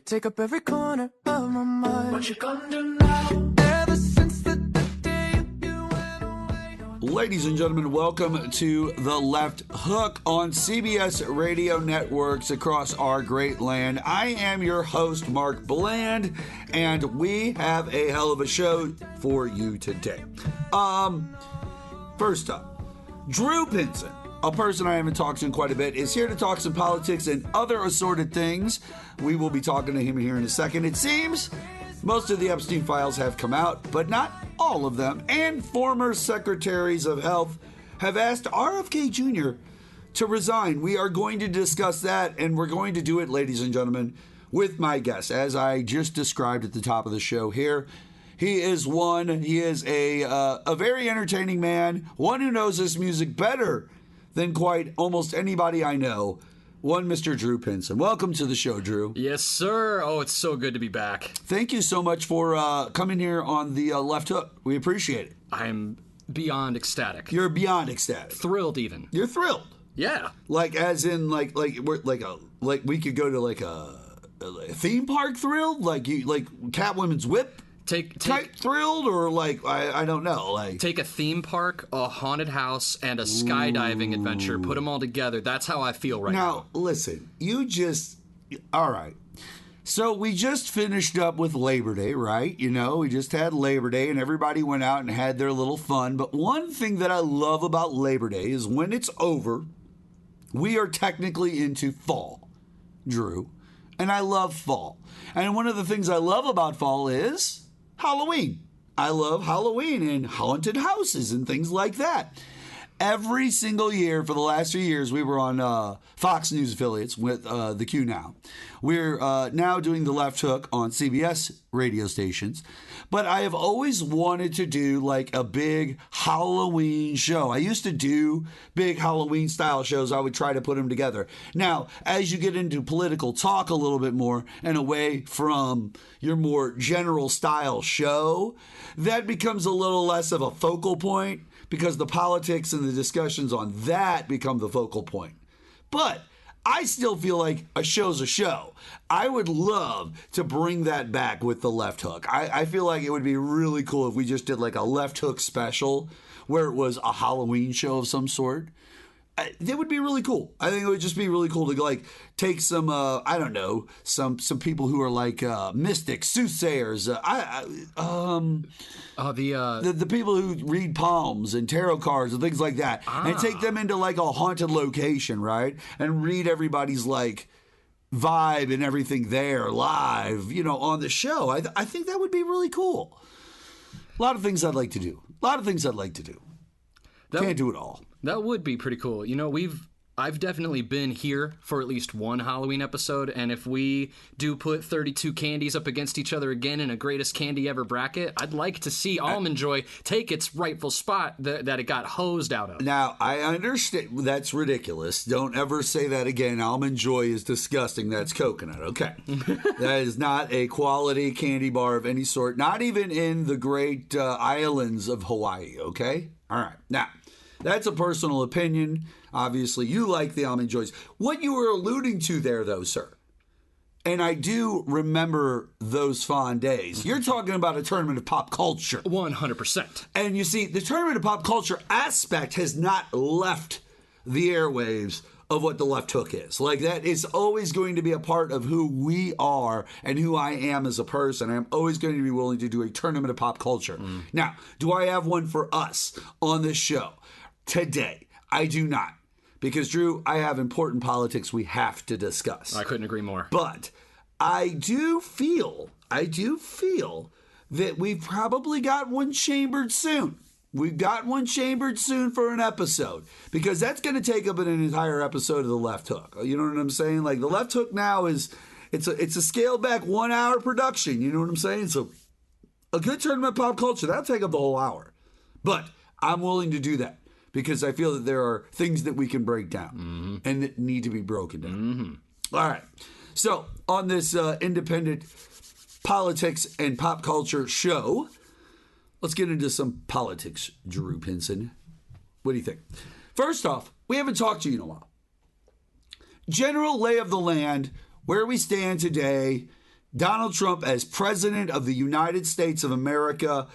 take up every corner of my mind. What you gonna do now? Ever since the day you went away. Ladies and gentlemen, welcome to The Left Hook on CBS Radio networks across our great land. I am your host, Mark Bland, and we have a hell of a show for you today. First up, Drew Pinson, a person I haven't talked to in quite a bit, is here to talk some politics and other assorted things. We will be talking to him here in a second. It seems most of the Epstein files have come out, but not all of them. And former secretaries of health have asked RFK Jr. to resign. We are going to discuss that, and we're going to do it, ladies and gentlemen, with my guest, as I just described at the top of the show here. He is a very entertaining man, one who knows his music better than quite almost anybody I know. One Mr. Drew Pinson. Welcome to the show, Drew. Yes, sir. Oh, it's so good to be back. Thank you so much for coming here on the Left Hook. We appreciate it. I'm beyond ecstatic. You're beyond ecstatic. Thrilled, even. You're thrilled. Yeah. Like, as in, like we could go to like a theme park thrilled, like Catwoman's Whip. Type thrilled, or like I don't know, like take a theme park, a haunted house, and a skydiving adventure. Put them all together. That's how I feel right now. Now, listen, all right. So we just finished up with Labor Day, right? You know, we just had Labor Day, and everybody went out and had their little fun. But one thing that I love about Labor Day is when it's over, we are technically into fall, Drew, and I love fall. And one of the things I love about fall is Halloween. I love Halloween and haunted houses and things like that. Every single year for the last 3 years, we were on Fox News affiliates with the Q Now. We're now doing the Left Hook on CBS radio stations. But I have always wanted to do like a big Halloween show. I used to do big Halloween style shows. I would try to put them together. Now, as you get into political talk a little bit more and away from your more general style show, that becomes a little less of a focal point because the politics and the discussions on that become the focal point. But I still feel like a show's a show. I would love to bring that back with the Left Hook. I feel like it would be really cool if we just did like a Left Hook special where it was a Halloween show of some sort. That would be really cool. I think it would just be really cool to like take some, I don't know, some people who are like mystics, soothsayers, the people who read palms and tarot cards and things like that, and take them into like a haunted location, right? And read everybody's like vibe and everything there live, you know, on the show. I think that would be really cool. A lot of things I'd like to do. Can't do it all. That would be pretty cool. You know, I've definitely been here for at least one Halloween episode, and if we do put 32 candies up against each other again in a greatest candy ever bracket, I'd like to see Almond Joy take its rightful spot that it got hosed out of. Now, I understand that's ridiculous. Don't ever say that again. Almond Joy is disgusting. That's coconut. Okay. That is not a quality candy bar of any sort, not even in the great islands of Hawaii. Okay? All right. Now, that's a personal opinion. Obviously, you like the Almond Joys. What you were alluding to there, though, sir, and I do remember those fond days, you're talking about a tournament of pop culture. 100%. And you see, the tournament of pop culture aspect has not left the airwaves of what the Left Hook is. Like, that is always going to be a part of who we are and who I am as a person. I'm always going to be willing to do a tournament of pop culture. Now, do I have one for us on this show today? I do not. Because, Drew, I have important politics we have to discuss. I couldn't agree more. But I do feel that we've probably got one chambered soon. We've got one chambered soon for an episode, because that's going to take up an entire episode of the Left Hook. You know what I'm saying? Like, the Left Hook now it's a scaled back 1 hour production. You know what I'm saying? So a good tournament of pop culture, that'll take up the whole hour. But I'm willing to do that because I feel that there are things that we can break down and that need to be broken down. All right. So on this independent politics and pop culture show, let's get into some politics, Drew Pinson. What do you think? First off, we haven't talked to you in a while. General lay of the land, where we stand today, Donald Trump as president of the United States of America,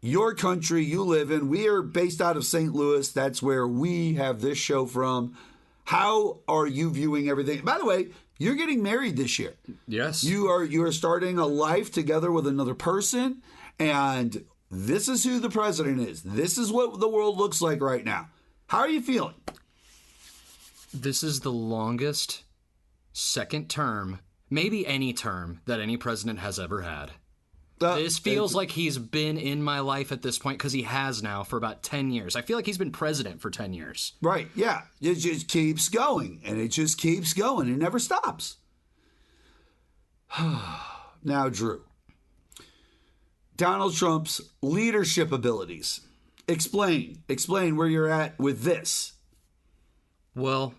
your country you live in. We are based out of St. Louis. That's where we have this show from. How are you viewing everything? By the way, you're getting married this year. Yes. You are starting a life together with another person, and this is who the president is. This is what the world looks like right now. How are you feeling? This is the longest second term, maybe any term, that any president has ever had. This feels like he's been in my life at this point, because he has now for about 10 years. I feel like he's been president for 10 years. Right, yeah. It just keeps going, and it just keeps going. It never stops. Now, Drew, Donald Trump's leadership abilities. Explain where you're at with this. Well,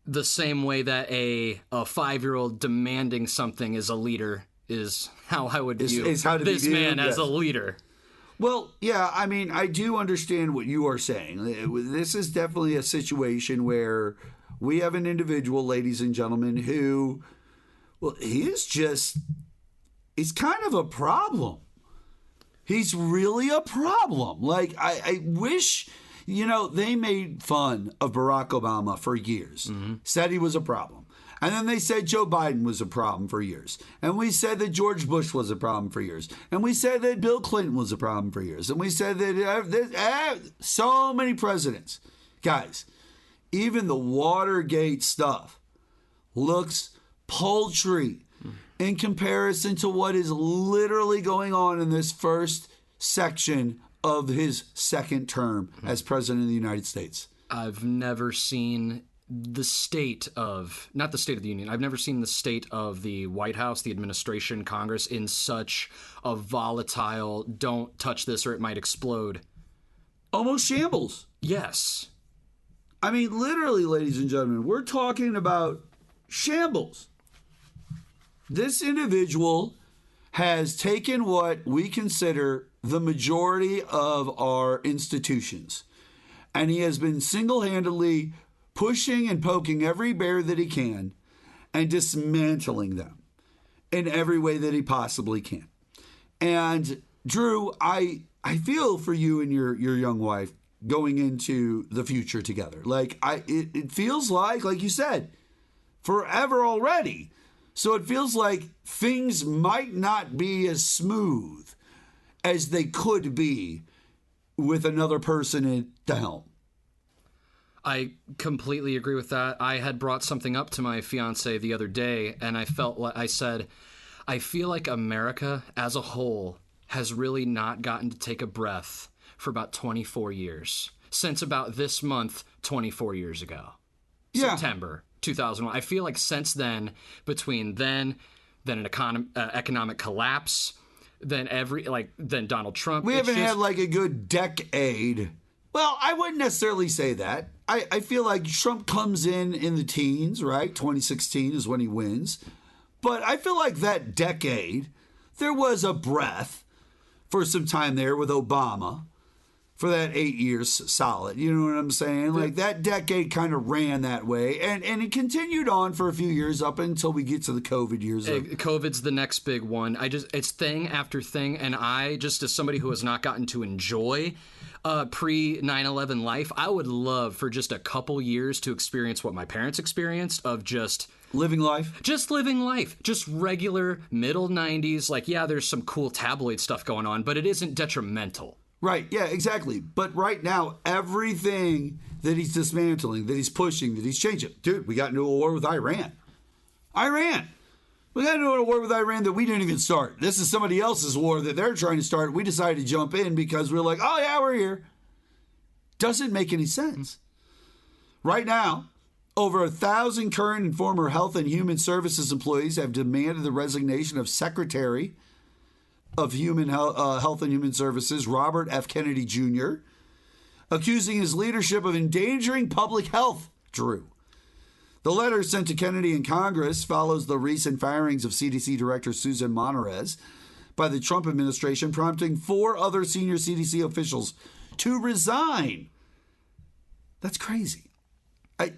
the same way that a 5-year-old demanding something is a leader is how I would view is how to this be man viewed, as yes. a leader. Well, yeah, I mean, I do understand what you are saying. This is definitely a situation where we have an individual, ladies and gentlemen, who, well, he's kind of a problem. He's really a problem. Like, I wish, they made fun of Barack Obama for years, said he was a problem. And then they said Joe Biden was a problem for years. And we said that George Bush was a problem for years. And we said that Bill Clinton was a problem for years. And we said that so many presidents. Guys, even the Watergate stuff looks paltry in comparison to what is literally going on in this first section of his second term as president of the United States. I've never seen not the State of the Union. I've never seen the state of the White House, the administration, Congress in such a volatile, don't touch this or it might explode. Almost shambles. Yes. I mean, literally, ladies and gentlemen, we're talking about shambles. This individual has taken what we consider the majority of our institutions, and he has been single-handedly pushing and poking every bear that he can and dismantling them in every way that he possibly can. And Drew, I feel for you and your young wife going into the future together. Like, it feels like you said, forever already. So it feels like things might not be as smooth as they could be with another person at the helm. I completely agree with that. I had brought something up to my fiance the other day, and I said, I feel like America as a whole has really not gotten to take a breath for about 24 years. Since about this month, 24 years ago. Yeah. September 2001. I feel like since then, between then an economic collapse, then Donald Trump. We haven't had like a good decade. Well, I wouldn't necessarily say that. I feel like Trump comes in the teens, right? 2016 is when he wins. But I feel like that decade, there was a breath for some time there with Obama for that 8 years solid. You know what I'm saying? Like that decade kind of ran that way. And it continued on for a few years up until we get to the COVID years. COVID's the next big one. It's thing after thing. And I, just as somebody who has not gotten to enjoy pre 9/11 life, I would love for just a couple years to experience what my parents experienced of just living life. Just living life. Just regular middle 90s. Like, yeah, there's some cool tabloid stuff going on, but it isn't detrimental. Right. Yeah, exactly. But right now, everything that he's dismantling, that he's pushing, that he's changing. Dude, we got into a war with Iran. We got into a war with Iran that we didn't even start. This is somebody else's war that they're trying to start. We decided to jump in because we're like, oh, yeah, we're here. Doesn't make any sense. Right now, over 1,000 current and former Health and Human Services employees have demanded the resignation of Secretary of Health and Human Services, Robert F. Kennedy Jr., accusing his leadership of endangering public health, Drew. The letter sent to Kennedy and Congress follows the recent firings of CDC Director Susan Monterez by the Trump administration, prompting 4 other senior CDC officials to resign. That's crazy.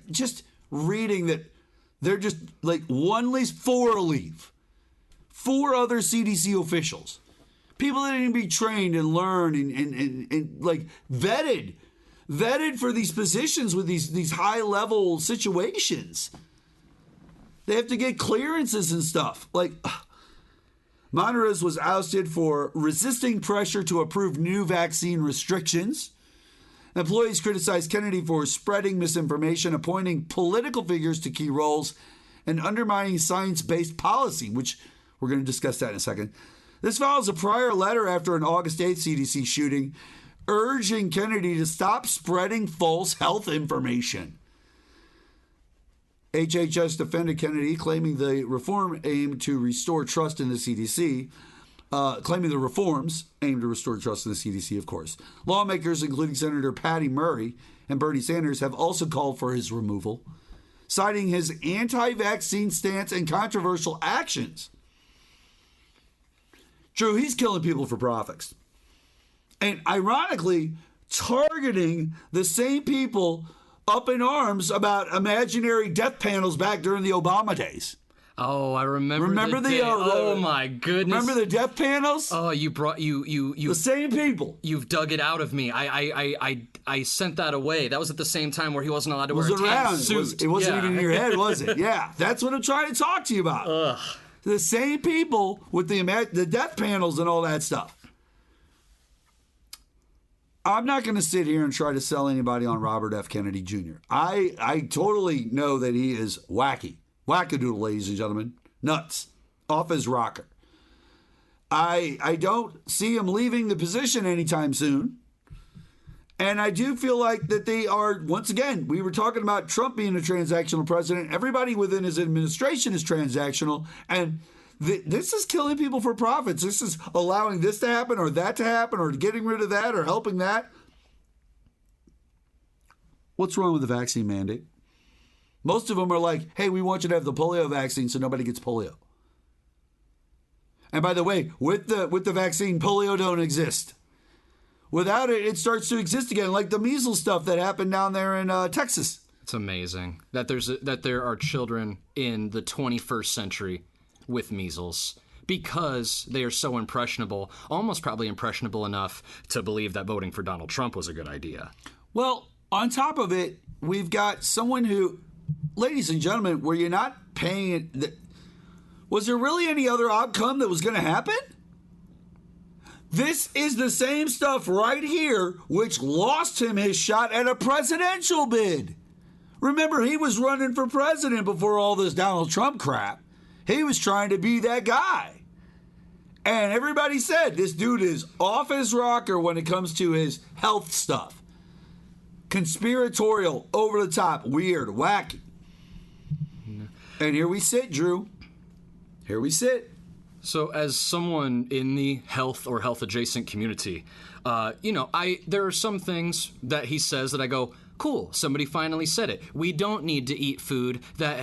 Just reading that they're just like 4 leave. 4 other CDC officials. People that didn't be trained and learned and like vetted for these positions with these high level situations. They have to get clearances and stuff. Like, Monterez was ousted for resisting pressure to approve new vaccine restrictions. Employees criticized Kennedy for spreading misinformation, appointing political figures to key roles, and undermining science-based policy, which we're going to discuss that in a second. This follows a prior letter after an August 8th CDC shooting, urging Kennedy to stop spreading false health information. HHS defended Kennedy, claiming the reform aimed to restore trust in the CDC. Claiming the reforms aim to restore trust in the CDC, of course. Lawmakers, including Senator Patty Murray and Bernie Sanders, have also called for his removal, citing his anti-vaccine stance and controversial actions. Drew, he's killing people for profits. And ironically, targeting the same people up in arms about imaginary death panels back during the Obama days. Oh, I remember oh my goodness! Remember the death panels? Oh, you the same people. You've dug it out of me. I sent that away. That was at the same time where he wasn't allowed to wear a tan suit. It wasn't even in your head, was it? Yeah, that's what I'm trying to talk to you about. Ugh. The same people with the death panels and all that stuff. I'm not going to sit here and try to sell anybody on Robert F. Kennedy Jr. I totally know that he is wacky. Wackadoodle, ladies and gentlemen. Nuts. Off his rocker. I don't see him leaving the position anytime soon. And I do feel like that they are, once again, we were talking about Trump being a transactional president. Everybody within his administration is transactional. And this is killing people for profits. This is allowing this to happen or that to happen or getting rid of that or helping that. What's wrong with the vaccine mandate? Most of them are like, hey, we want you to have the polio vaccine so nobody gets polio. And by the way, with the vaccine, polio don't exist. Without it, it starts to exist again, like the measles stuff that happened down there in Texas. It's amazing that there are children in the 21st century with measles because they are so impressionable, almost probably impressionable enough to believe that voting for Donald Trump was a good idea. Well, on top of it, we've got someone who... Ladies and gentlemen, were you not paying it? Was there really any other outcome that was going to happen? This is the same stuff right here, which lost him his shot at a presidential bid. Remember, he was running for president before all this Donald Trump crap. He was trying to be that guy. And everybody said this dude is off his rocker when it comes to his health stuff. Conspiratorial, over the top, weird, wacky. And here we sit, Drew. Here we sit. So as someone in the health or health adjacent community, there are some things that he says that I go, cool, somebody finally said it. We don't need to eat food that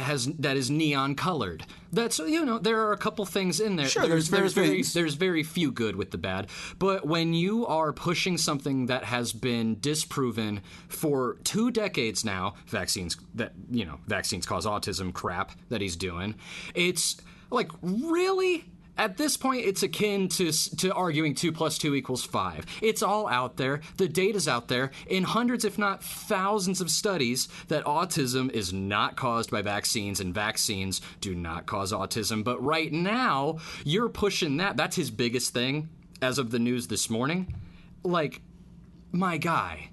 is neon colored. That's, there are a couple things in there. Sure, there's very few good with the bad. But when you are pushing something that has been disproven for 2 decades now, vaccines cause autism crap that he's doing, it's like, really? At this point, it's akin to arguing 2 + 2 = 5. It's all out there. The data's out there in hundreds, if not thousands of studies that autism is not caused by vaccines and vaccines do not cause autism. But right now, you're pushing that. That's his biggest thing as of the news this morning. Like, my guy.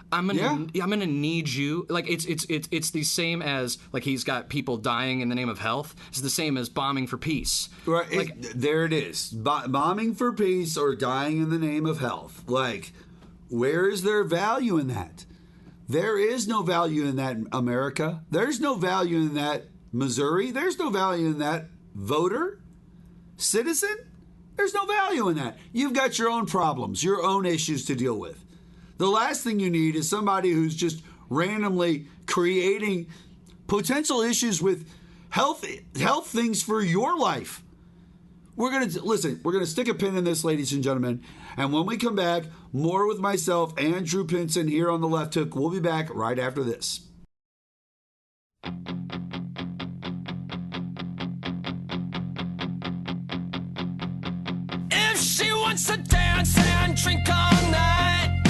I'm gonna need you. Like it's the same as like he's got people dying in the name of health. It's the same as bombing for peace. Right. Like, there it is. Bombing for peace or dying in the name of health. Like, where is there value in that? There is no value in that, America. There's no value in that, Missouri. There's no value in that, voter, citizen. There's no value in that. You've got your own problems, your own issues to deal with. The last thing you need is somebody who's just randomly creating potential issues with health things for your life. We're going to stick a pin in this, ladies and gentlemen. And when we come back, more with myself and Drew Pinson here on The Left Hook. We'll be back right after this. She wants to dance and drink all night.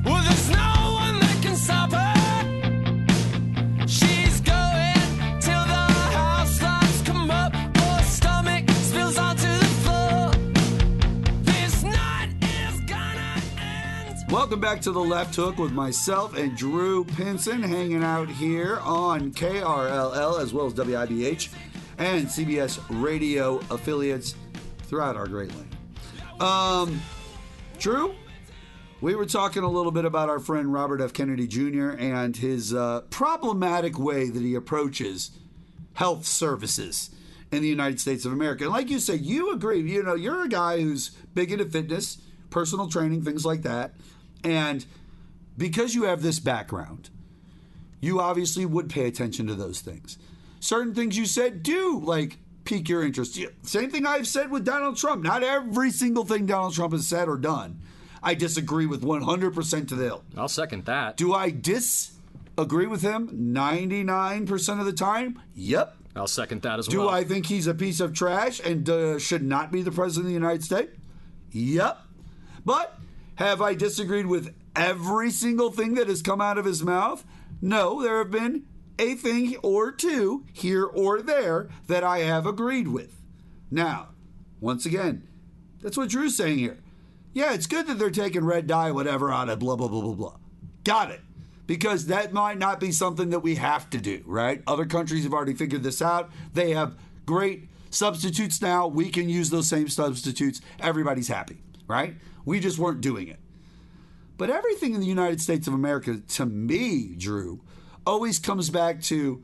Well, there's no one that can stop her. She's going till the house lights come up, her stomach spills onto the floor. This night is gonna end. Welcome back to The Left Hook with myself and Drew Pinson, hanging out here on KRLL as well as WIBH and CBS Radio affiliates throughout our Great Lane. Drew, we were talking a little bit about our friend Robert F. Kennedy Jr. and his problematic way that he approaches health services in the United States of America. And like you say, you agree. You know, you're a guy who's big into fitness, personal training, things like that. And because you have this background, you obviously would pay attention to those things. Certain things you said do, like, pique your interest. Same thing I've said with Donald Trump. Not every single thing Donald Trump has said or done I disagree with 100% to the hilt. I'll second that. Do I disagree with him 99% of the time? Yep. I'll second that as well. Do I think he's a piece of trash and should not be the president of the United States? Yep. But have I disagreed with every single thing that has come out of his mouth? No, there have been a thing or two here or there that I have agreed with. Now, once again, that's what Drew's saying here. Yeah, it's good that they're taking red dye, whatever, out of blah, blah, blah, blah, blah. Got it. Because that might not be something that we have to do, right? Other countries have already figured this out. They have great substitutes now. We can use those same substitutes. Everybody's happy, right? We just weren't doing it. But everything in the United States of America, to me, Drew, always comes back to,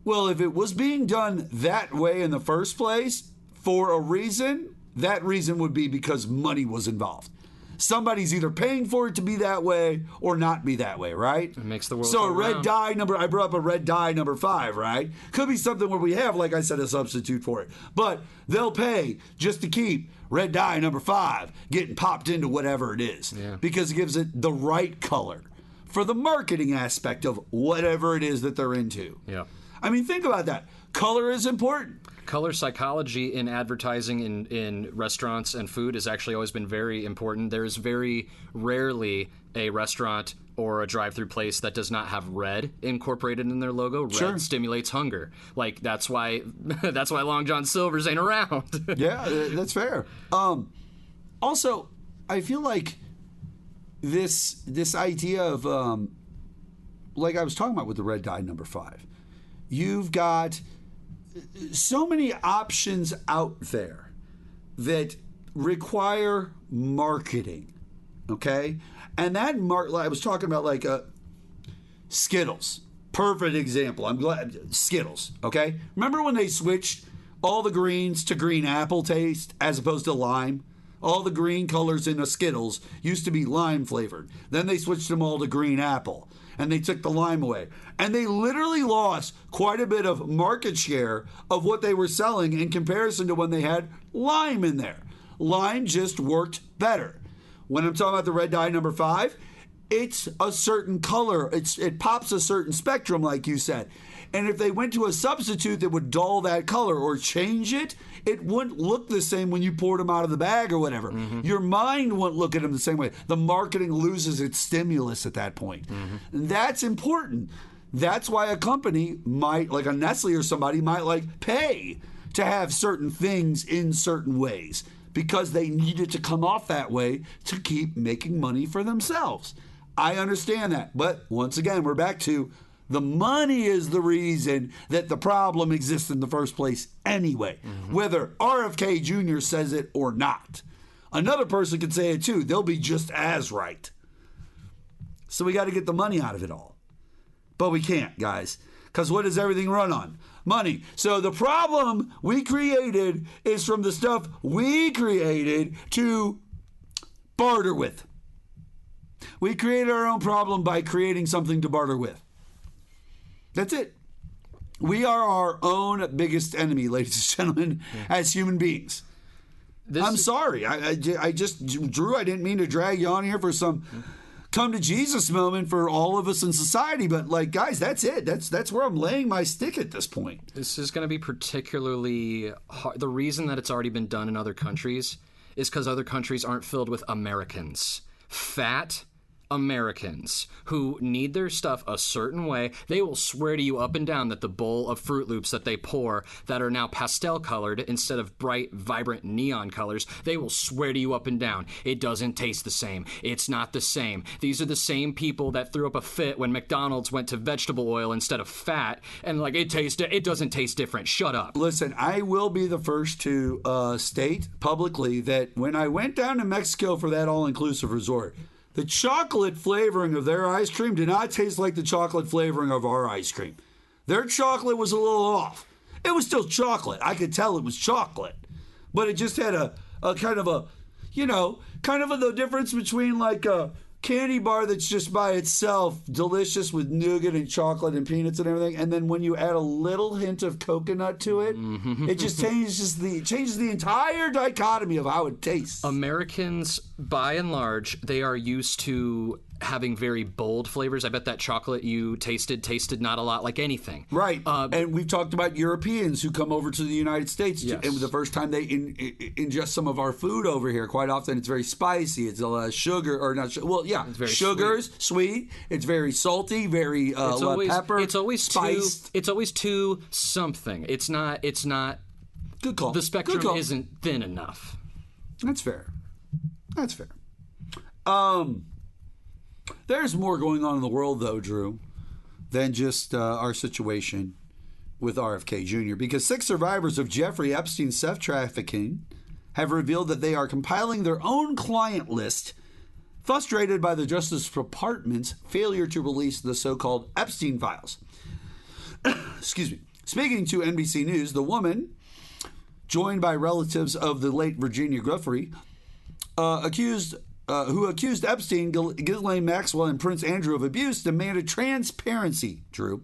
well, if it was being done that way in the first place for a reason, that reason would be because money was involved. Somebody's either paying for it to be that way or not be that way, right? It makes the world so go a red round. dye number, I brought up a red dye number 5, right? Could be something where we have, like I said, a substitute for it. But they'll pay just to keep red dye number 5 getting popped into whatever it is. Yeah. Because it gives it the right color for the marketing aspect of whatever it is that they're into. Yeah. I mean, think about that. Color is important. Color psychology in advertising in restaurants and food has actually always been very important. There's very rarely a restaurant or a drive-through place that does not have red incorporated in their logo. Red Sure. stimulates hunger. Like, that's why Long John Silver's ain't around. Yeah, that's fair. Also, I feel like this idea of, like I was talking about with the red dye number 5, you've got so many options out there that require marketing, okay? And that I was talking about, like, Skittles. Perfect example. I'm glad. Skittles, okay? Remember when they switched all the greens to green apple taste as opposed to lime? All the green colors in the Skittles used to be lime flavored. Then they switched them all to green apple. And they took the lime away. And they literally lost quite a bit of market share of what they were selling in comparison to when they had lime in there. Lime just worked better. When I'm talking about the red dye number 5, it's a certain color. It pops a certain spectrum, like you said. And if they went to a substitute that would dull that color or change it, it wouldn't look the same when you poured them out of the bag or whatever. Mm-hmm. Your mind wouldn't look at them the same way. The marketing loses its stimulus at that point. Mm-hmm. And that's important. That's why a company might, like a Nestle or somebody, might like pay to have certain things in certain ways because they need it to come off that way to keep making money for themselves. I understand that. But once again, we're back to the money is the reason that the problem exists in the first place anyway, whether RFK Jr. says it or not. Another person could say it too. They'll be just as right. So we got to get the money out of it all. But we can't, guys, because what does everything run on? Money. So the problem we created is from the stuff we created to barter with. We created our own problem by creating something to barter with. That's it. We are our own biggest enemy, ladies and gentlemen, as human beings. I'm sorry. I just, Drew, I didn't mean to drag you on here for some come to Jesus moment for all of us in society. But, like, guys, that's it. That's where I'm laying my stick at this point. This is going to be particularly hard. The reason that it's already been done in other countries is because other countries aren't filled with Americans. Fat Americans who need their stuff a certain way. They will swear to you up and down that the bowl of Fruit Loops that they pour that are now pastel colored instead of bright, vibrant neon colors, they will swear to you up and down it doesn't taste the same. It's not the same. These are the same people that threw up a fit when McDonald's went to vegetable oil instead of fat, and like it doesn't taste different. Shut up. Listen, I will be the first to state publicly that when I went down to Mexico for that all-inclusive resort, the chocolate flavoring of their ice cream did not taste like the chocolate flavoring of our ice cream. Their chocolate was a little off. It was still chocolate. I could tell it was chocolate. But it just had a kind of a, the difference between like a candy bar that's just by itself delicious with nougat and chocolate and peanuts and everything, and then when you add a little hint of coconut to it, it just changes the entire dichotomy of how it tastes. Americans, by and large, they are used to having very bold flavors. I bet that chocolate you tasted not a lot like anything. Right. And we've talked about Europeans who come over to the United States, yes. And the first time they ingest some of our food over here, quite often it's very spicy. It's a lot of sugar, or not sugar. Well, yeah, it's sugars, sweet. It's very salty, very pepper. It's always spiced. It's always too something. It's not. Good call. The spectrum isn't thin enough. That's fair. There's more going on in the world, though, Drew, than just our situation with RFK Jr., because 6 survivors of Jeffrey Epstein's sex trafficking have revealed that they are compiling their own client list, frustrated by the Justice Department's failure to release the so-called Epstein files. Excuse me. Speaking to NBC News, the woman, joined by relatives of the late Virginia Giuffre, who accused Epstein, Ghislaine Maxwell, and Prince Andrew of abuse, demanded transparency, Drew.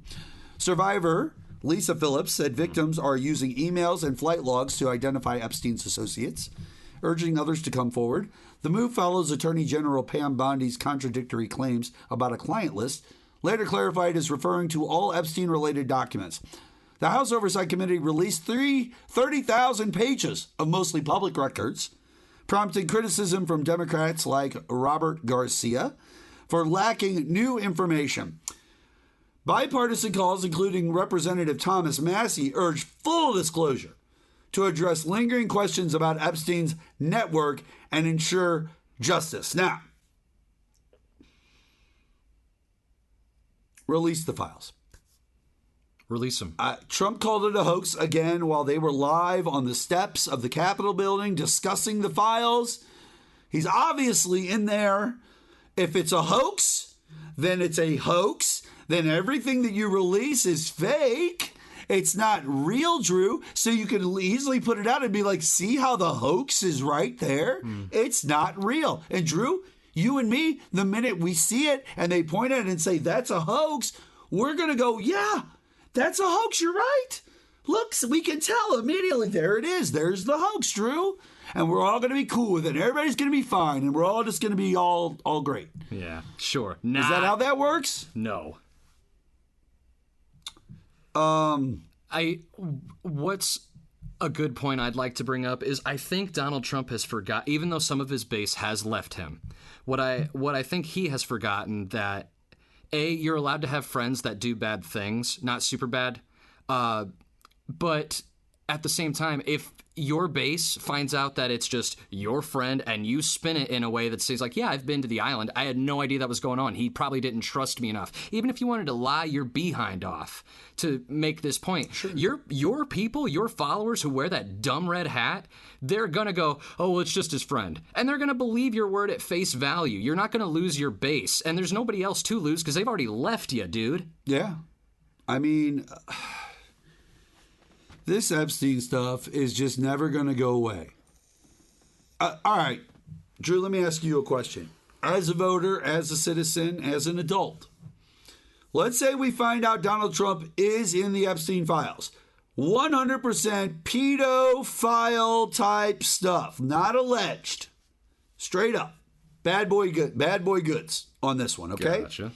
Survivor Lisa Phillips said victims are using emails and flight logs to identify Epstein's associates, urging others to come forward. The move follows Attorney General Pam Bondi's contradictory claims about a client list, later clarified as referring to all Epstein-related documents. The House Oversight Committee released 30,000 pages of mostly public records, prompting criticism from Democrats like Robert Garcia for lacking new information. Bipartisan calls, including Representative Thomas Massie, urged full disclosure to address lingering questions about Epstein's network and ensure justice. Now, release the files. Release them. Trump called it a hoax again while they were live on the steps of the Capitol building discussing the files. He's obviously in there. If it's a hoax, then it's a hoax. Then everything that you release is fake. It's not real, Drew. So you can easily put it out and be like, see how the hoax is right there? It's not real. And Drew, you and me, the minute we see it and they point at it and say, that's a hoax, we're going to go, yeah, that's a hoax. You're right. Look, we can tell immediately. There it is. There's the hoax, Drew. And we're all going to be cool with it. Everybody's going to be fine. And we're all just going to be all great. Yeah, sure. Is that how that works? No. What's a good point I'd like to bring up is I think Donald Trump has forgot, even though some of his base has left him, what I think he has forgotten that you're allowed to have friends that do bad things, not super bad, but at the same time, if your base finds out that it's just your friend and you spin it in a way that says like, yeah, I've been to the island, I had no idea that was going on, he probably didn't trust me enough. Even if you wanted to lie your behind off to make this point, sure. Your people, your followers who wear that dumb red hat, they're gonna go, oh, well, it's just his friend, and they're gonna believe your word at face value. You're not gonna lose your base, and there's nobody else to lose because they've already left you, dude. Yeah, I mean, this Epstein stuff is just never going to go away. All right, Drew, let me ask you a question. As a voter, as a citizen, as an adult, let's say we find out Donald Trump is in the Epstein files. 100% pedophile type stuff, not alleged. Straight up. Bad boy goods on this one, okay? Gotcha.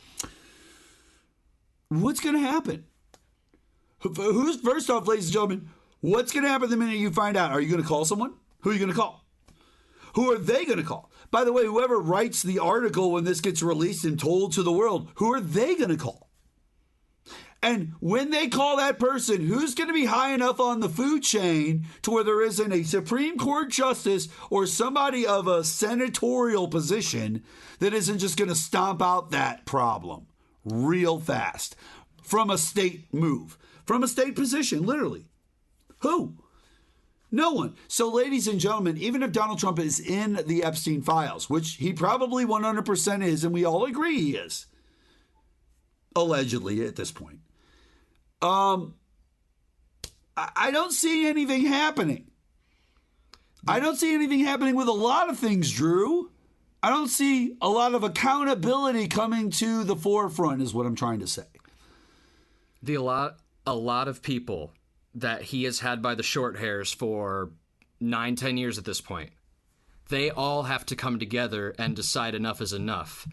What's going to happen? First off, ladies and gentlemen, what's going to happen the minute you find out? Are you going to call someone? Who are you going to call? Who are they going to call? By the way, whoever writes the article when this gets released and told to the world, who are they going to call? And when they call that person, who's going to be high enough on the food chain to where there isn't a Supreme Court justice or somebody of a senatorial position that isn't just going to stomp out that problem real fast from a state move, from a state position, literally? Who? No one. So, ladies and gentlemen, even if Donald Trump is in the Epstein files, which he probably 100% is, and we all agree he is, allegedly at this point, I don't see anything happening. I don't see anything happening with a lot of things, Drew. I don't see a lot of accountability coming to the forefront, is what I'm trying to say. A lot of people that he has had by the short hairs for 9-10 years at this point, they all have to come together and decide enough is enough.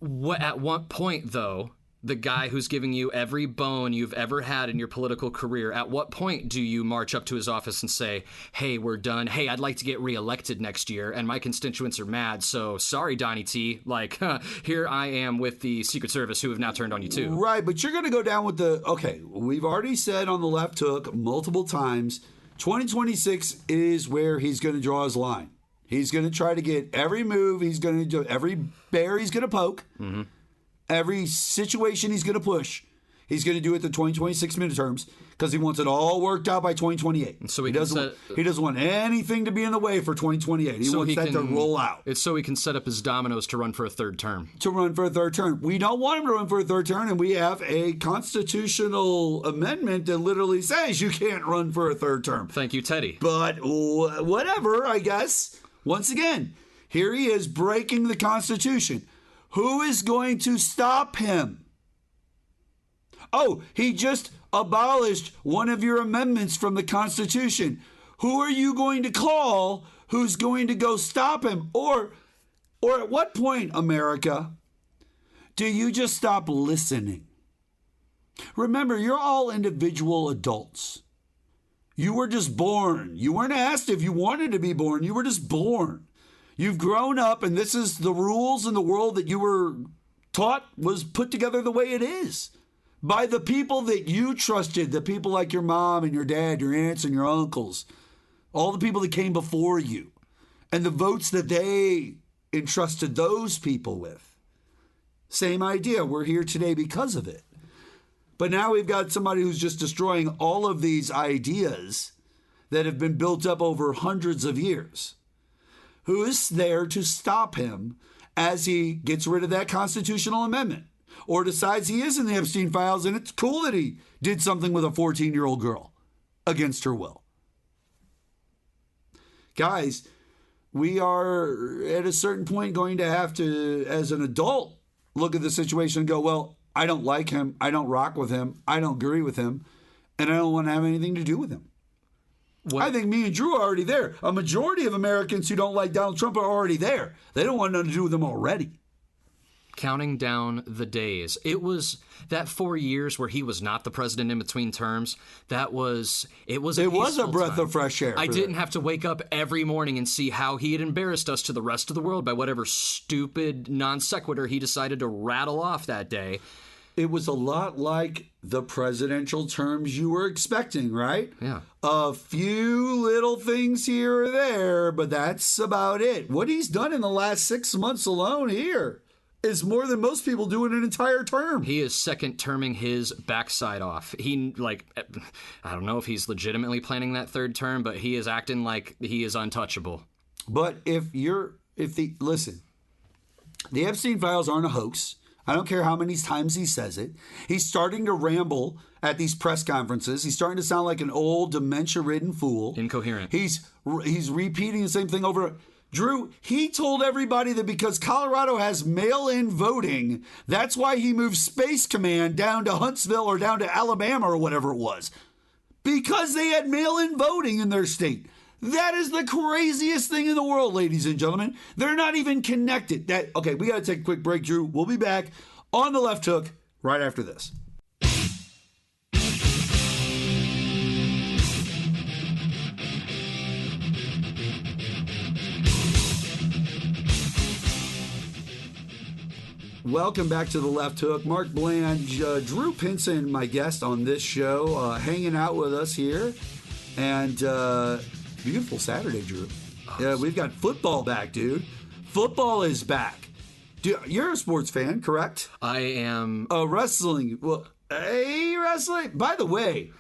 At what point, though, the guy who's giving you every bone you've ever had in your political career, at what point do you march up to his office and say, hey, we're done. Hey, I'd like to get reelected next year, and my constituents are mad, so sorry, Donnie T. Like, here I am with the Secret Service who have now turned on you too. Right, but you're going to go down with okay, we've already said on the left hook multiple times, 2026 is where he's going to draw his line. He's going to try to get every move, he's going to do every bear he's going to poke. Mm-hmm. Every situation he's going to push, he's going to do it the 2026 midterms because he wants it all worked out by 2028. And so he doesn't want anything to be in the way for 2028. He wants that to roll out. It's so he can set up his dominoes to run for a third term. We don't want him to run for a third term, and we have a constitutional amendment that literally says you can't run for a third term. Thank you, Teddy. But whatever, I guess. Once again, here he is breaking the Constitution. Who is going to stop him? Oh, he just abolished one of your amendments from the Constitution. Who are you going to call who's going to go stop him? Or at what point, America, do you just stop listening? Remember, you're all individual adults. You were just born. You weren't asked if you wanted to be born. You were just born. You've grown up, and this is the rules in the world that you were taught was put together the way it is by the people that you trusted, the people like your mom and your dad, your aunts and your uncles, all the people that came before you, and the votes that they entrusted those people with. Same idea. We're here today because of it. But now we've got somebody who's just destroying all of these ideas that have been built up over hundreds of years. Who is there to stop him as he gets rid of that constitutional amendment or decides he is in the Epstein files and it's cool that he did something with a 14-year-old girl against her will? Guys, we are at a certain point going to have to, as an adult, look at the situation and go, well, I don't like him, I don't rock with him, I don't agree with him, and I don't want to have anything to do with him. I think me and Drew are already there. A majority of Americans who don't like Donald Trump are already there. They don't want nothing to do with him already. Counting down the days. It was that 4 years where he was not the president in between terms. It was a breath of fresh air. I didn't have to wake up every morning and see how he had embarrassed us to the rest of the world by whatever stupid non sequitur he decided to rattle off that day. It was a lot like the presidential terms you were expecting, right? Yeah. A few little things here or there, but that's about it. What he's done in the last 6 months alone here is more than most people do in an entire term. He is second terming his backside off. I don't know if he's legitimately planning that third term, but he is acting like he is untouchable. But listen, the Epstein files aren't a hoax. I don't care how many times he says it. He's starting to ramble at these press conferences. He's starting to sound like an old dementia-ridden fool. Incoherent. He's repeating the same thing over. Drew, he told everybody that because Colorado has mail-in voting, that's why he moved Space Command down to Huntsville or down to Alabama or whatever it was. Because they had mail-in voting in their state. That is the craziest thing in the world, ladies and gentlemen. They're not even connected. Okay, we got to take a quick break, Drew. We'll be back on the left hook right after this. Welcome back to The Left Hook. Mark Bland, Drew Pinson, my guest on this show, hanging out with us here. And beautiful Saturday, Drew. Yeah, we've got football back, dude. Football is back. Dude, you're a sports fan, correct? I am. Wrestling. Well, hey, wrestling. By the way,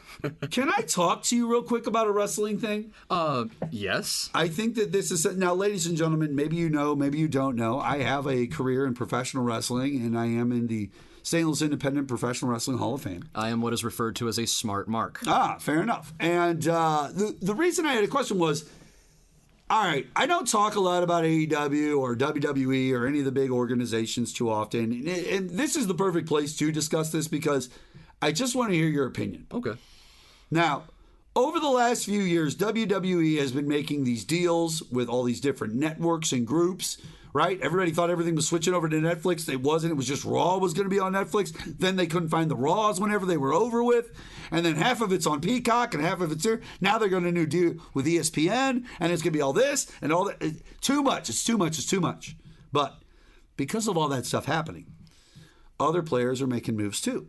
can I talk to you real quick about a wrestling thing? Yes. I think that this is... Now, ladies and gentlemen, maybe you know, maybe you don't know. I have a career in professional wrestling, and I am in the St. Louis Independent Professional Wrestling Hall of Fame. I am what is referred to as a smart mark. Fair enough. And the reason I had a question was, all right, I don't talk a lot about AEW or WWE or any of the big organizations too often. And this is the perfect place to discuss this because I just want to hear your opinion. Okay. Now, over the last few years, WWE has been making these deals with all these different networks and groups, right? Everybody thought everything was switching over to Netflix. It wasn't. It was just Raw was going to be on Netflix. Then they couldn't find the Raws whenever they were over with. And then half of it's on Peacock and half of it's here. Now they're going to deal with ESPN, and it's going to be all this and all that. Too much. It's too much. It's too much. But because of all that stuff happening, other players are making moves too.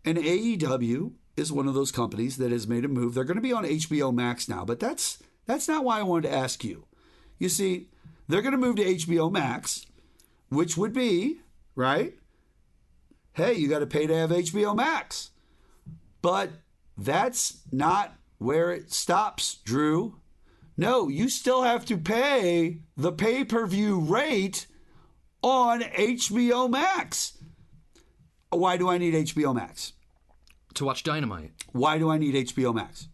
And AEW is one of those companies that has made a move. They're going to be on HBO Max now, but that's not why I wanted to ask you. You see, they're going to move to HBO Max, which would be, right? Hey, you got to pay to have HBO Max. But that's not where it stops, Drew. No, you still have to pay the pay-per-view rate on HBO Max. Why do I need HBO Max? To watch Dynamite. Why do I need HBO Max?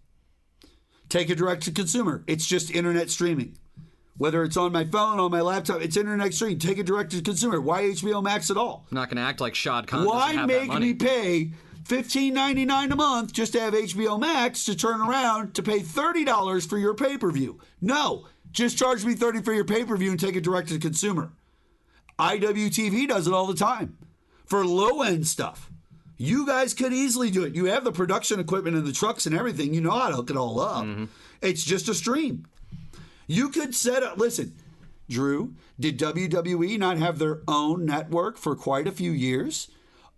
Take it direct to consumer. It's just internet streaming. Whether it's on my phone, on my laptop, it's internet streaming. Take it direct to consumer. Why HBO Max at all? I'm not going to act like Shad Khan doesn't Why have make that money. me pay $15.99 a month just to have HBO Max to turn around to pay $30 for your pay-per-view? No, just charge me $30 for your pay-per-view and take it direct to consumer. IWTV does it all the time for low-end stuff. You guys could easily do it. You have the production equipment and the trucks and everything. You know how to hook it all up. Mm-hmm. It's just a stream. You could set up... Listen, Drew, did WWE not have their own network for quite a few years?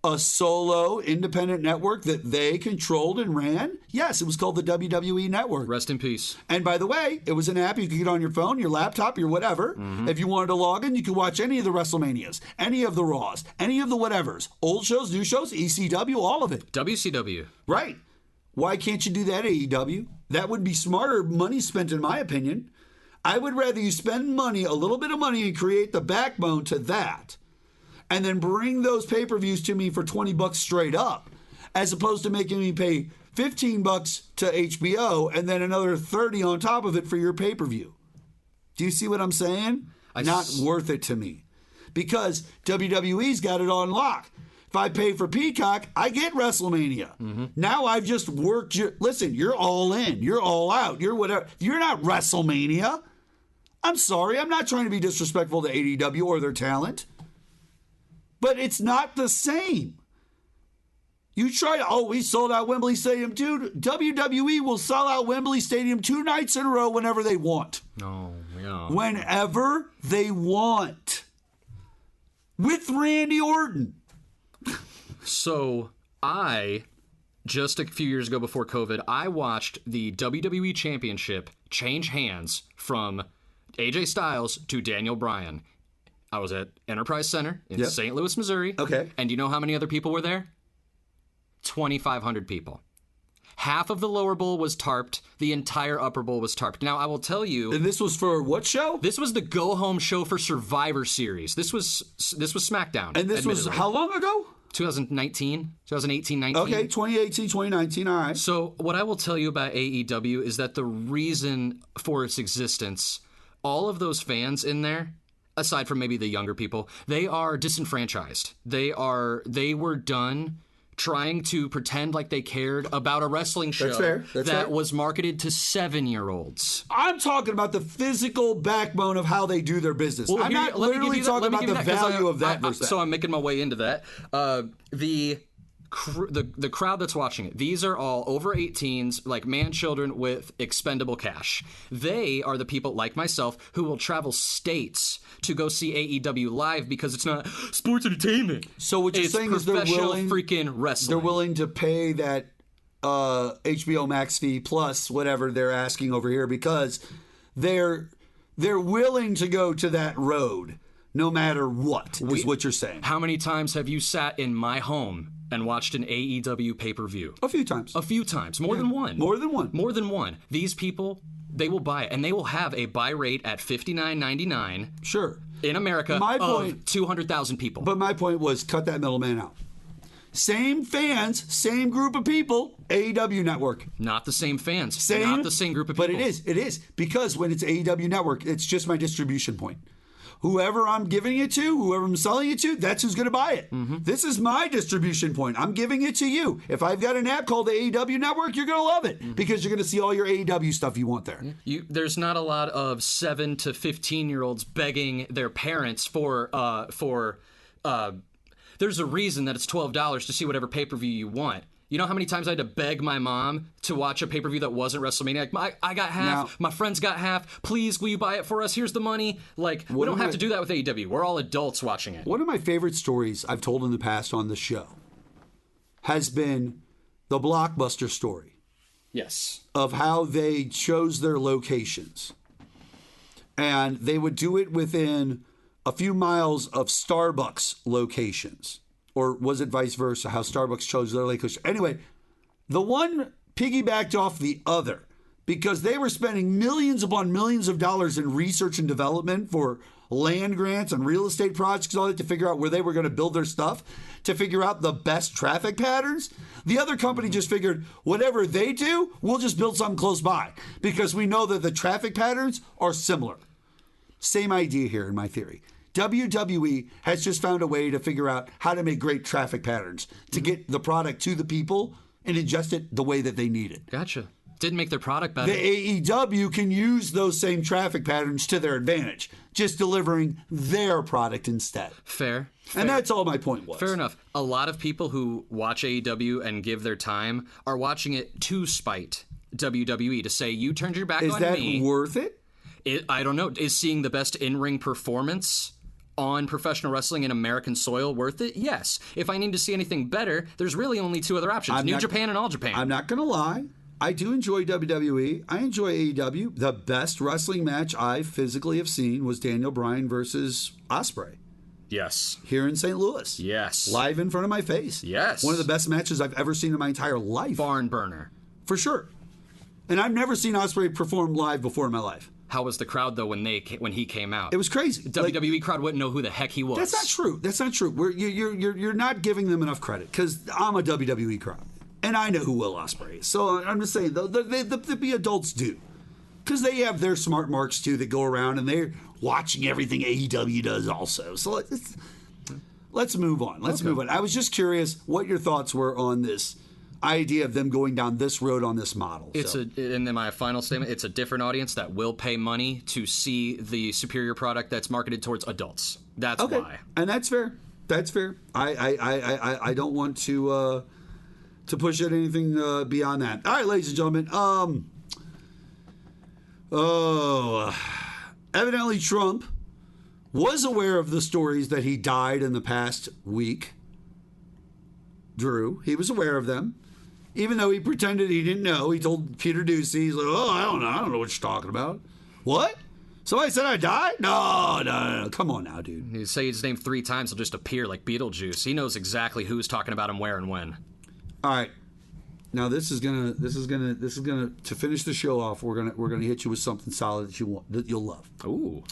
A solo independent network that they controlled and ran? Yes, it was called the WWE Network. Rest in peace. And by the way, it was an app you could get on your phone, your laptop, your whatever. Mm-hmm. If you wanted to log in, you could watch any of the WrestleManias, any of the Raws, any of the whatevers. Old shows, new shows, ECW, all of it. WCW. Right. Why can't you do that, AEW? That would be smarter money spent, in my opinion. I would rather you spend money, a little bit of money, and create the backbone to that, and then bring those pay-per-views to me for $20 straight up, as opposed to making me pay $15 to HBO and then another $30 on top of it for your pay-per-view. Do you see what I'm saying? Not worth it to me. Because WWE's got it on lock. If I pay for Peacock, I get WrestleMania. Mm-hmm. Now I've just worked your... Listen, you're all in. You're all out. You're whatever. You're not WrestleMania. I'm sorry. I'm not trying to be disrespectful to AEW or their talent. But it's not the same. You try to, we sold out Wembley Stadium. Dude, WWE will sell out Wembley Stadium 2 nights in a row whenever they want. No, yeah. Whenever they want. With Randy Orton. So, just a few years ago before COVID, I watched the WWE Championship change hands from AJ Styles to Daniel Bryan. I was at Enterprise Center in St. Louis, Missouri. Okay. And do you know how many other people were there? 2,500 people. Half of the lower bowl was tarped. The entire upper bowl was tarped. Now, I will tell you... And this was for what show? This was the go-home show for Survivor Series. This was SmackDown. And this was how long ago? 2018, 19. Okay, 2018, 2019, all right. So what I will tell you about AEW is that the reason for its existence, all of those fans in there, aside from maybe the younger people, they are disenfranchised. They were done trying to pretend like they cared about a wrestling show that was marketed to 7-year-olds. I'm talking about the physical backbone of how they do their business. Well, I'm not literally talking about the value of that. So I'm making my way into that. The the crowd that's watching it, these are all over 18s, like man-children with expendable cash. They are the people like myself who will travel states to go see AEW live because it's not sports entertainment. So what you're saying is they're willing, freaking wrestling. They're willing to pay that HBO Max fee plus whatever they're asking over here because they're willing to go to that road no matter what, is what you're saying. How many times have you sat in my home and watched an AEW pay-per-view? A few times. A few times. More than one. More than one. More than one. These people, they will buy it, and they will have a buy rate at $59.99. Sure. In America of 200,000 people. But my point was cut that middleman out. Same fans, same group of people, AEW Network. Not the same fans. Not the same group of people. But it is. Because when it's AEW Network, it's just my distribution point. Whoever I'm giving it to, whoever I'm selling it to, that's who's going to buy it. Mm-hmm. This is my distribution point. I'm giving it to you. If I've got an app called the AEW Network, you're going to love it because you're going to see all your AEW stuff you want there. There's not a lot of 7 to 15-year-olds begging their parents for there's a reason that it's $12 to see whatever pay-per-view you want. You know how many times I had to beg my mom to watch a pay-per-view that wasn't WrestleMania? Like, I got half, my friends got half, please, will you buy it for us? Here's the money. Like, we don't have to do that with AEW. We're all adults watching it. One of my favorite stories I've told in the past on the show has been the Blockbuster story. Yes. Of how they chose their locations. And they would do it within a few miles of Starbucks locations. Or was it vice versa, how Starbucks chose their location? Anyway, the one piggybacked off the other because they were spending millions upon millions of dollars in research and development for land grants and real estate projects, all that to figure out where they were going to build their stuff, to figure out the best traffic patterns. The other company just figured whatever they do, we'll just build something close by because we know that the traffic patterns are similar. Same idea here in my theory. WWE has just found a way to figure out how to make great traffic patterns to get the product to the people and ingest it the way that they need it. Gotcha. Didn't make their product better. The AEW can use those same traffic patterns to their advantage, just delivering their product instead. Fair. And that's all my point was. Fair enough. A lot of people who watch AEW and give their time are watching it to spite WWE, to say, you turned your back on me. Is that worth it? I don't know. Is seeing the best in-ring performance on professional wrestling in American soil worth it? Yes. If I need to see anything better, there's really only two other options. New Japan and All Japan. I'm not going to lie. I do enjoy WWE. I enjoy AEW. The best wrestling match I physically have seen was Daniel Bryan versus Ospreay. Yes. Here in St. Louis. Yes. Live in front of my face. Yes. One of the best matches I've ever seen in my entire life. Barn burner. For sure. And I've never seen Ospreay perform live before in my life. How was the crowd, though, when he came out? It was crazy. WWE crowd wouldn't know who the heck he was. That's not true. That's not true. You're not giving them enough credit because I'm a WWE crowd. And I know who Will Ospreay is. So I'm just saying, the adults do. Because they have their smart marks, too, that go around, and they're watching everything AEW does also. So let's move on. Let's move on. I was just curious what your thoughts were on this idea of them going down this road on this model. And then my final statement, it's a different audience that will pay money to see the superior product that's marketed towards adults. That's why. And that's fair. That's fair. I don't want to push it anything beyond that. All right, ladies and gentlemen. Evidently Trump was aware of the stories that he died in the past week. Drew, he was aware of them. Even though he pretended he didn't know, he told Peter Ducey, he's like, I don't know what you're talking about. What? Somebody said I died? No. Come on now, dude. You say his name 3 times, he'll just appear like Beetlejuice. He knows exactly who's talking about him, where, and when. All right. Now this is gonna to finish the show off. We're gonna hit you with something solid that you'll love. Ooh.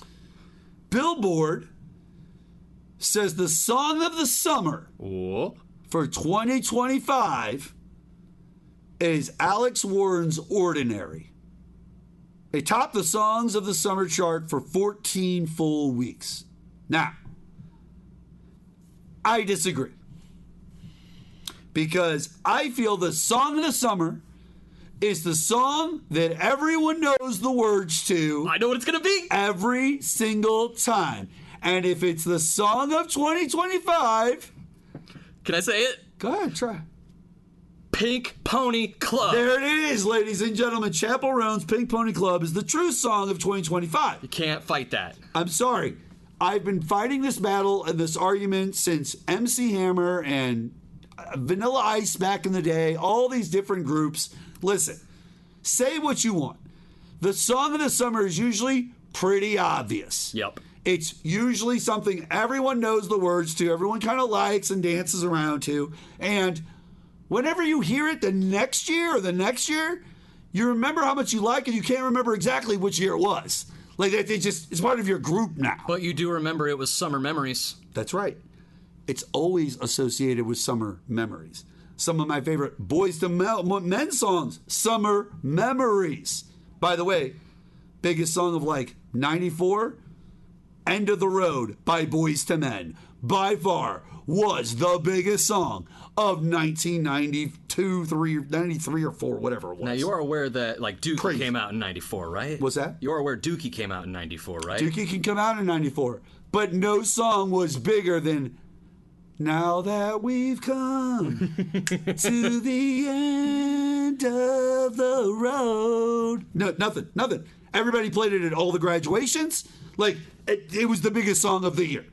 Billboard says the song of the summer for 2025 is Alex Warren's Ordinary. It topped the songs of the summer chart for 14 full weeks. Now, I disagree. Because I feel the song of the summer is the song that everyone knows the words to. I know what it's going to be. Every single time. And if it's the song of 2025... Can I say it? Go ahead, try. Pink Pony Club. There it is, ladies and gentlemen. Chappell Roan's Pink Pony Club is the true song of 2025. You can't fight that. I'm sorry. I've been fighting this battle and this argument since MC Hammer and Vanilla Ice back in the day, all these different groups. Listen, say what you want. The song of the summer is usually pretty obvious. Yep. It's usually something everyone knows the words to, everyone kind of likes and dances around to, and whenever you hear it the next year or the next year, you remember how much you like it. You can't remember exactly which year it was. Like, it's part of your group now. But you do remember it was Summer Memories. That's right. It's always associated with summer memories. Some of my favorite Boys to Men songs, Summer Memories. By the way, biggest song of like 94, End of the Road by Boys to Men. By far was the biggest song of 1992, 93 or 4, whatever it was. Now, you are aware that, like, Dookie came out in 94, right? What's that? You are aware Dookie came out in 94, right? Dookie can come out in 94, but no song was bigger than Now That We've Come to the End of the Road. No, nothing. Everybody played it at all the graduations. Like, it was the biggest song of the year.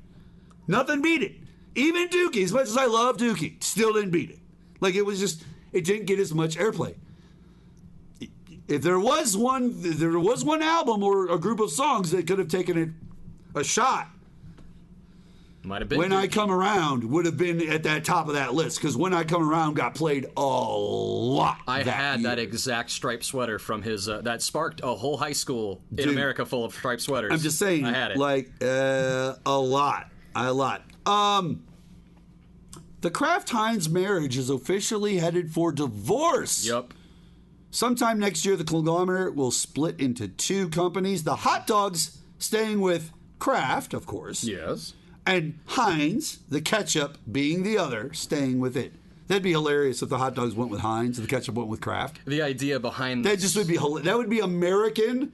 Nothing beat it. Even Dookie, as much as I love Dookie, still didn't beat it. Like, it didn't get as much airplay. If there was one album or a group of songs that could have taken it a shot, might have been When Dookie. I Come Around would have been at that top of that list, because When I Come Around got played a lot. I had year. that exact striped sweater from his, that sparked a whole high school in America full of striped sweaters. I'm just saying, I had it. like, a lot. The Kraft-Heinz marriage is officially headed for divorce. Yep. Sometime next year, the conglomerate will split into two companies. The hot dogs staying with Kraft, of course. Yes. And Heinz, the ketchup, being the other, staying with it. That'd be hilarious if the hot dogs went with Heinz and the ketchup went with Kraft. The idea behind That just would be that would be American.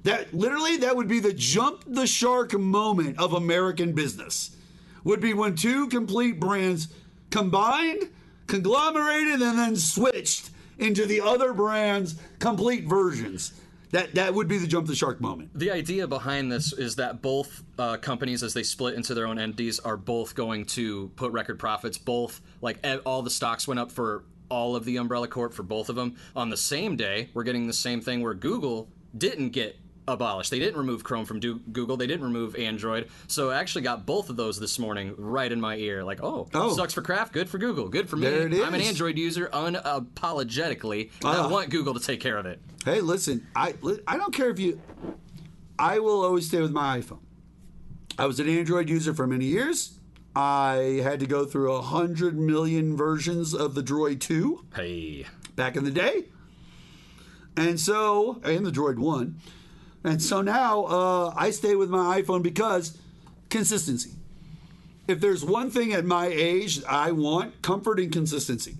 That would be the jump the shark moment of American business. Would be when two complete brands combined, conglomerated, and then switched into the other brand's complete versions. That would be the jump the shark moment. The idea behind this is that both companies, as they split into their own entities, are both going to put record profits. Both, like, all the stocks went up for all of the Umbrella Corp for both of them. On the same day, we're getting the same thing where Google didn't get abolished. They didn't remove Chrome from Google. They didn't remove Android. So I actually got both of those this morning right in my ear. Like, sucks for Kraft, good for Google, good for me. There it is. I'm an Android user unapologetically. I want Google to take care of it. Hey, listen, I don't care if you... I will always stay with my iPhone. I was an Android user for many years. I had to go through 100 million versions of the Droid 2. Hey. Back in the day. And the Droid 1. And so now I stay with my iPhone because consistency. If there's one thing at my age I want, comfort and consistency.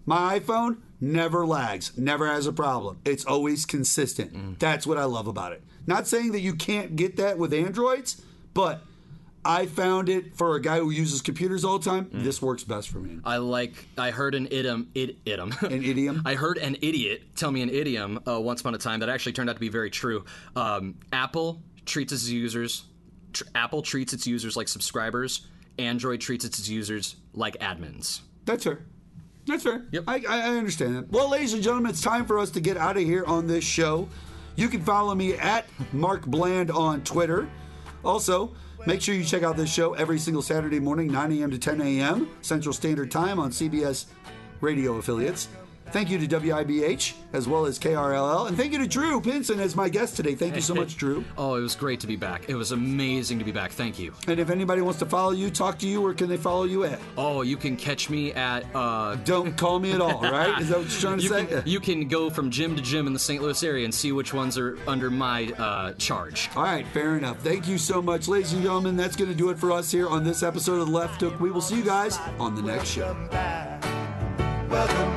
My iPhone never lags, never has a problem. It's always consistent. That's what I love about it. Not saying that you can't get that with Androids, but I found it for a guy who uses computers all the time. This works best for me. I heard an idiom. An idiom? I heard an idiot tell me an idiom once upon a time that actually turned out to be very true. Apple treats its users like subscribers. Android treats its users like admins. That's fair. Yep. I understand that. Well, ladies and gentlemen, it's time for us to get out of here on this show. You can follow me at Mark Bland on Twitter. Also, make sure you check out this show every single Saturday morning, 9 a.m. to 10 a.m. Central Standard Time on CBS Radio affiliates. Thank you to WIBH as well as KRLL. And thank you to Drew Pinson as my guest today. Thank you so much, Drew. Oh, it was great to be back. It was amazing to be back. Thank you. And if anybody wants to follow you, talk to you, where can they follow you at? Oh, you can catch me at... Don't call me at all, right? Is that what you're trying to say? You can go from gym to gym in the St. Louis area and see which ones are under my charge. All right, fair enough. Thank you so much, ladies and gentlemen. That's going to do it for us here on this episode of The Left Hook. We will see you guys on the next show. Welcome